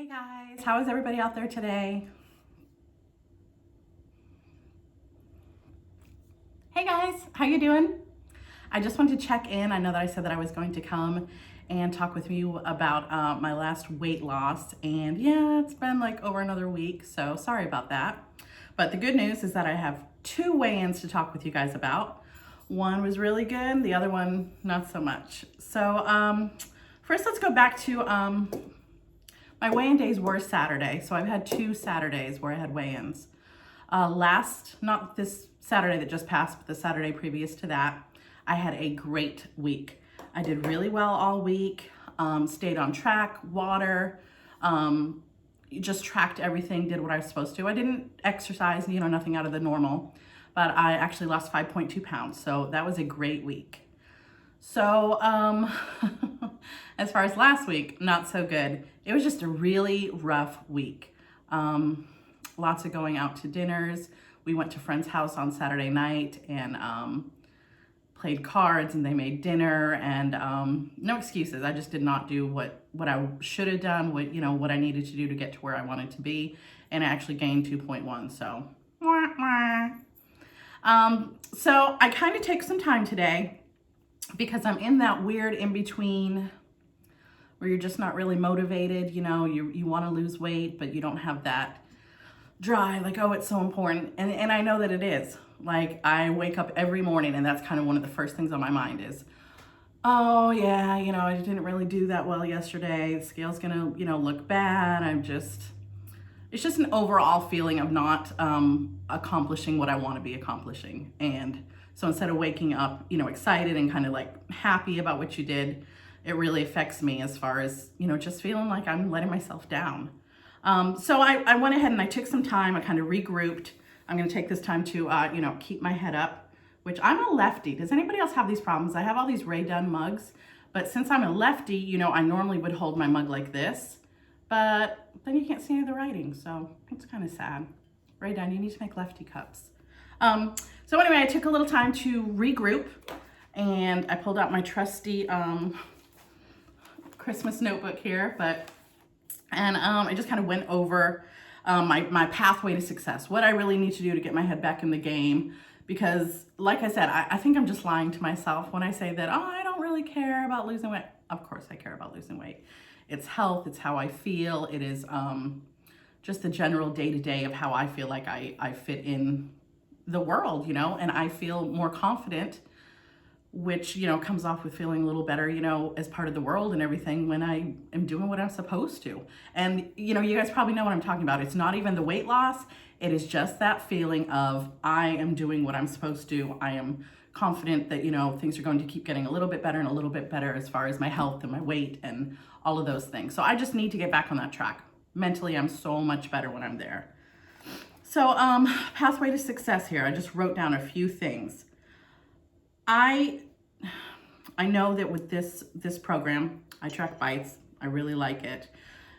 Hey guys, how is everybody out there today? Hey guys, how you doing? I just wanted to check in. I know that I said that I was going to come and talk with you about my last weight loss, and yeah, it's been like over another week, so sorry about that. But the good news is that I have two weigh-ins to talk with you guys about. One was really good, the other one not so much. So first let's go back to my weigh-in days were Saturday, so I've had two Saturdays where I had weigh-ins. Not this Saturday that just passed, but the Saturday previous to that, I had a great week. I did really well all week, stayed on track, water, just tracked everything, did what I was supposed to. I didn't exercise, nothing out of the normal, but I actually lost 5.2 pounds, so that was a great week. So as far as last week, not so good. It was just a really rough week. Lots of going out to dinners. We went to a friend's house on Saturday night and played cards, and they made dinner, and no excuses. I just did not do what I should have done, what I needed to do to get to where I wanted to be, and I actually gained 2.1, so. So I kind of take some time today because I'm in that weird in-between where you're just not really motivated, you want to lose weight, but you don't have that drive, like, oh, it's so important. And I know that it is. Like, I wake up every morning and that's kind of one of the first things on my mind is, oh yeah, I didn't really do that well yesterday. The scale's gonna, look bad. It's just an overall feeling of not accomplishing what I want to be accomplishing. And so instead of waking up, excited and kind of like happy about what you did, it really affects me as far as, just feeling like I'm letting myself down. So I went ahead and I took some time. I kind of regrouped. I'm going to take this time to, keep my head up, which I'm a lefty. Does anybody else have these problems? I have all these Ray Dunn mugs, but since I'm a lefty, I normally would hold my mug like this, but then you can't see any of the writing. So it's kind of sad. Ray Dunn, you need to make lefty cups. So anyway, I took a little time to regroup, and I pulled out my trusty Christmas notebook here, and I just kind of went over my pathway to success, what I really need to do to get my head back in the game. Because like I said, I think I'm just lying to myself when I say that, oh, I don't really care about losing weight. Of course I care about losing weight. It's health, it's how I feel, it is just the general day-to-day of how I feel like I fit in the world, and I feel more confident, which, comes off with feeling a little better, as part of the world and everything when I am doing what I'm supposed to. And, you guys probably know what I'm talking about. It's not even the weight loss. It is just that feeling of I am doing what I'm supposed to. I am confident that, things are going to keep getting a little bit better and a little bit better as far as my health and my weight and all of those things. So I just need to get back on that track. Mentally, I'm so much better when I'm there. So pathway to success here. I just wrote down a few things. I know that with this program, I track bites. I really like it.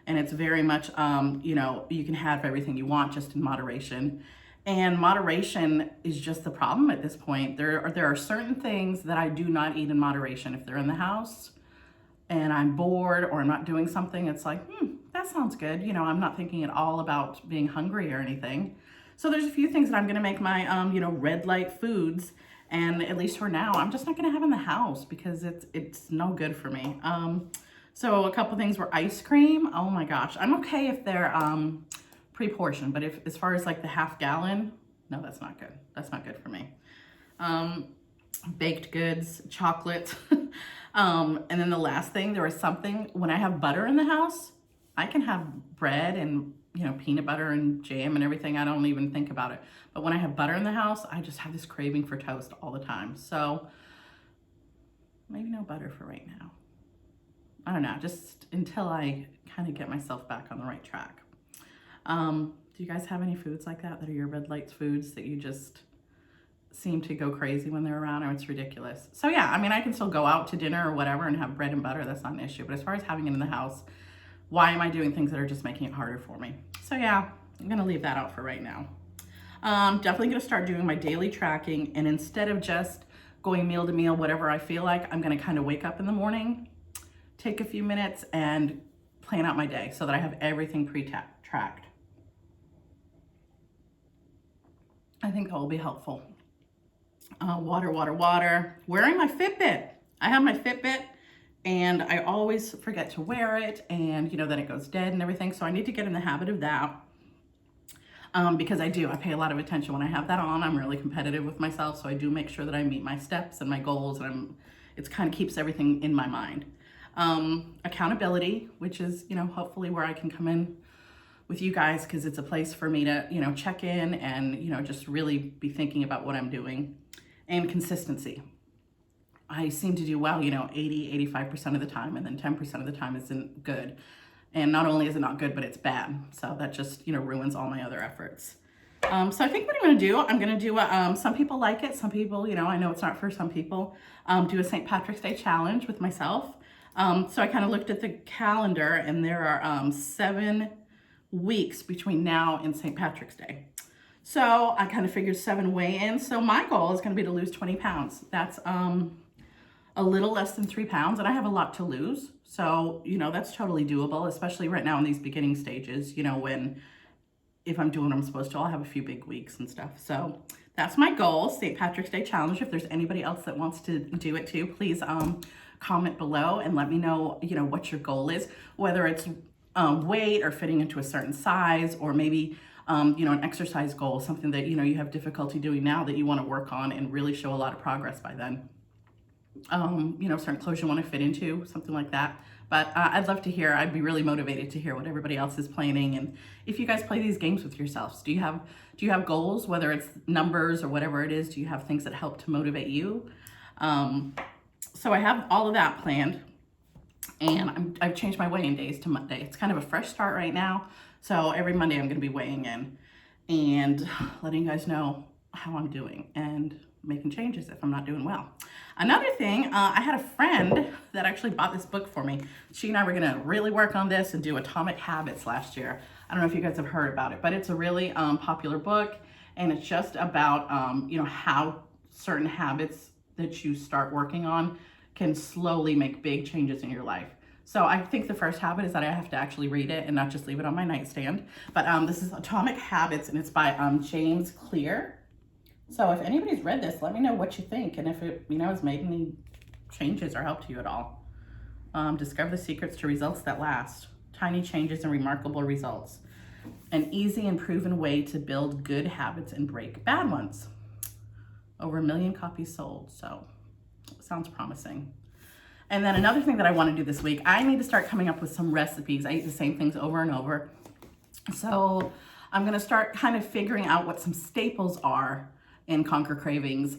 And it's very much, you can have everything you want just in moderation. And moderation is just the problem at this point. There are certain things that I do not eat in moderation. If they're in the house and I'm bored or I'm not doing something, it's like, that sounds good. I'm not thinking at all about being hungry or anything. So there's a few things that I'm gonna make my, red light foods. And at least for now, I'm just not gonna have in the house because it's no good for me. So a couple things were ice cream. Oh my gosh, I'm okay if they're pre-portioned, but as far as like the half gallon, no, that's not good. That's not good for me. Baked goods, chocolate. And then the last thing, there was something, when I have butter in the house, I can have bread and peanut butter and jam and everything. I don't even think about it. But when I have butter in the house, I just have this craving for toast all the time. So maybe no butter for right now. I don't know, just until I kind of get myself back on the right track. Do you guys have any foods like that are your red light foods that you just seem to go crazy when they're around, or it's ridiculous? So yeah, I can still go out to dinner or whatever and have bread and butter. That's not an issue. But as far as having it in the house, why am I doing things that are just making it harder for me? So yeah, I'm gonna leave that out for right now. Definitely gonna start doing my daily tracking, and instead of just going meal to meal, whatever I feel like, I'm gonna kind of wake up in the morning, take a few minutes and plan out my day so that I have everything tracked. I think that will be helpful. Water, water, water. Wearing my Fitbit. I have my Fitbit and I always forget to wear it, and you know, then it goes dead and everything. So I need to get in the habit of that. Because I pay a lot of attention when I have that on. I'm really competitive with myself. So I do make sure that I meet my steps and my goals, and it kind of keeps everything in my mind. Accountability, which is, you know, hopefully where I can come in with you guys, because it's a place for me to, you know, check in and, you know, just really be thinking about what I'm doing. And consistency. I seem to do well, you know, 85% of the time, and then 10% of the time isn't good. And not only is it not good, but it's bad. So that just, you know, ruins all my other efforts. So I think what I'm going to do some people like it. Some people, you know, I know it's not for some people, do a St. Patrick's Day challenge with myself. So I kind of looked at the calendar, and there are 7 weeks between now and St. Patrick's Day. So I kind of figured 7 weigh-ins. So my goal is going to be to lose 20 pounds. That's a little less than 3 pounds, and I have a lot to lose. So, you know, that's totally doable, especially right now in these beginning stages, you know, if I'm doing what I'm supposed to, I'll have a few big weeks and stuff. So that's my goal, St. Patrick's Day challenge. If there's anybody else that wants to do it too, please comment below and let me know, you know, what your goal is, whether it's weight or fitting into a certain size, or maybe you know, an exercise goal, something that, you know, you have difficulty doing now that you want to work on and really show a lot of progress by then. You know, certain clothes you want to fit into, something like that. But I'd love to hear, I'd be really motivated to hear what everybody else is planning. And if you guys play these games with yourselves, do you have goals, whether it's numbers or whatever it is? Do you have things that help to motivate you? So I have all of that planned, and I've changed my weigh-in days to Monday. It's kind of a fresh start right now. So every Monday I'm going to be weighing in and letting you guys know how I'm doing and making changes if I'm not doing well. Another thing, I had a friend that actually bought this book for me. She and I were going to really work on this and do Atomic Habits last year. I don't know if you guys have heard about it, but it's a really popular book, and it's just about, you know, how certain habits that you start working on can slowly make big changes in your life. So I think the first habit is that I have to actually read it and not just leave it on my nightstand. But this is Atomic Habits, and it's by James Clear. So if anybody's read this, let me know what you think, and if it, you know, has made any changes or helped you at all. Discover the secrets to results that last. Tiny changes and remarkable results. An easy and proven way to build good habits and break bad ones. Over 1 million copies sold, so sounds promising. And then another thing that I want to do this week, I need to start coming up with some recipes. I eat the same things over and over. So I'm going to start kind of figuring out what some staples are in Conquer Cravings.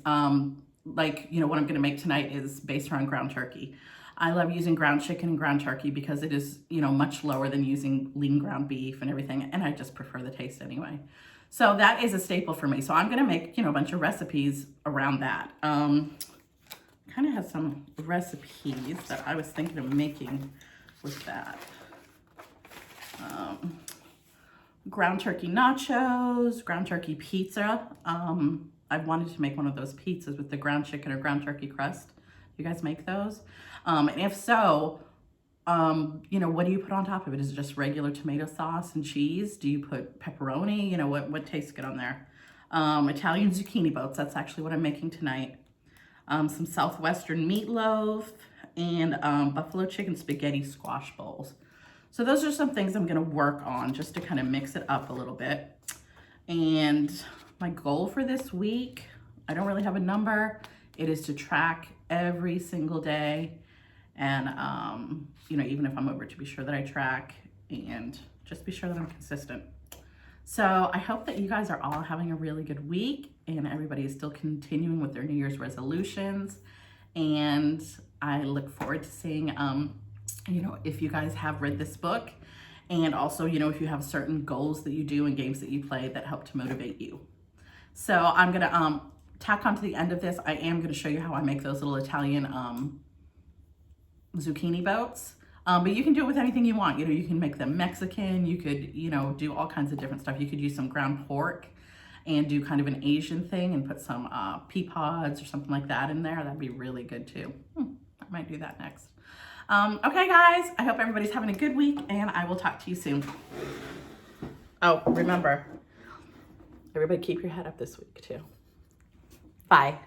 Like, you know, what I'm going to make tonight is based around ground turkey. I love using ground chicken and ground turkey because it is, you know, much lower than using lean ground beef and everything. And I just prefer the taste anyway. So that is a staple for me. So I'm going to make, you know, a bunch of recipes around that. Kind of have some recipes that I was thinking of making with that. Ground turkey nachos, ground turkey pizza. I've wanted to make one of those pizzas with the ground chicken or ground turkey crust. You guys make those? And if so, you know, what do you put on top of it? Is it just regular tomato sauce and cheese? Do you put pepperoni? You know, what tastes good on there? Italian zucchini boats. That's actually what I'm making tonight. Some Southwestern meatloaf, and buffalo chicken spaghetti squash bowls. So those are some things I'm going to work on just to kind of mix it up a little bit. And my goal for this week, I don't really have a number. It is to track every single day. And, you know, even if I'm over, to be sure that I track and just be sure that I'm consistent. So I hope that you guys are all having a really good week and everybody is still continuing with their New Year's resolutions. And I look forward to seeing, you know, if you guys have read this book, and also, you know, if you have certain goals that you do and games that you play that help to motivate you. So I'm going to tack on to the end of this. I am going to show you how I make those little Italian zucchini boats. But you can do it with anything you want. You know, you can make them Mexican. You could, you know, do all kinds of different stuff. You could use some ground pork and do kind of an Asian thing and put some pea pods or something like that in there. That'd be really good too. I might do that next. Okay, guys, I hope everybody's having a good week, and I will talk to you soon. Oh, remember, everybody keep your head up this week, too. Bye.